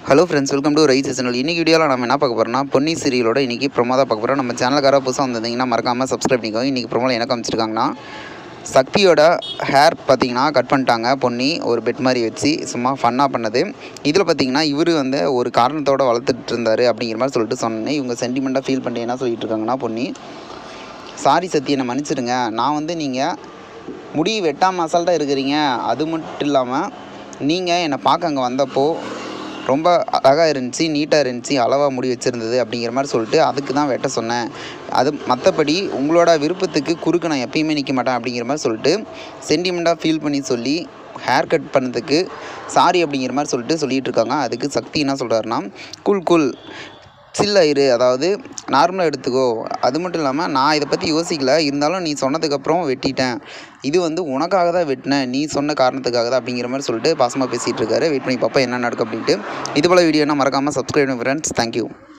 Hello friends, welcome to rice channel. இன்றைக்கி வீடியோவில் நம்ம என்ன பார்க்க போகிறோம்னா, பொன்னி சீரியலோட இன்றைக்கி ப்ரோமோ தான் பார்க்க போகிறோம். நம்ம சேனலுக்கார புதுசாக வந்திருந்தீங்கன்னா மறக்காமல் சப்ஸ்கிரைப் பண்ணிக்கோங்க. இன்றைக்கி ப்ரோமோவில் என்ன காமிச்சிருக்காங்கன்னா, சக்தியோட ஹேர் பார்த்தீங்கன்னா கட் பண்ணிட்டாங்க பொன்னி, ஒரு பெட் மாதிரி வச்சு சும்மா ஃபன்னாக பண்ணது. இதில் பார்த்தீங்கன்னா இவர் வந்து ஒரு காரணத்தோடு வளர்த்துட்டு இருந்தார் அப்படிங்கிற மாதிரி சொல்லிட்டு சொன்னேன். இவங்க சென்டிமெண்ட்டாக ஃபீல் பண்ணி என்ன சொல்லிட்டு இருக்காங்கன்னா, பொன்னி சாரி சத்தி, என்னை மன்னிச்சிடுங்க. நான் வந்து நீங்கள் முடி வெட்டாமல் அசால்ட்டாக இருக்கிறீங்க, அது மட்டும் இல்லாமல் நீங்கள் என்னை பார்க்க அங்கே வந்தப்போ ரொம்ப அழகாக இருந்துச்சு, நீட்டாக இருந்துச்சு, அளவாக முடி வச்சுருந்தது அப்படிங்கிற மாதிரி சொல்லிட்டு அதுக்கு தான் வெட்ட சொன்னேன். அது மற்றபடி உங்களோட விருப்பத்துக்கு குறுக்க நான் எப்பயுமே நிற்க மாட்டேன் அப்படிங்கிற மாதிரி சொல்லிட்டு சென்டிமெண்ட்டாக ஃபீல் பண்ணி சொல்லி ஹேர் கட் பண்ணதுக்கு சாரி அப்படிங்கிற மாதிரி சொல்லிட்டு இருக்காங்க. அதுக்கு சக்தி என்ன சொல்கிறாருன்னா, கூல் சில்லாயிரு, அதாவது நார்மலாக எடுத்துக்கோ. அது மட்டும் இல்லாமல் நான் இதை பற்றி யோசிக்கல, இருந்தாலும் நீ சொன்னதுக்கப்புறம் வெட்டிட்டேன். இது வந்து உனக்காக தான் வெட்டினேன், நீ சொன்ன காரணத்துக்காக தான் அப்படிங்கிற மாதிரி சொல்லிட்டு பாசமாக பேசிகிட்டு இருக்காரு. வெயிட் பண்ணி பார்ப்போம் என்ன நடக்கும் அப்படின்ட்டு. இது போல் வீடியோனா மறக்காமல் சப்ஸ்கிரைப் பண்ணுங்க ஃப்ரெண்ட்ஸ். தேங்க்யூ.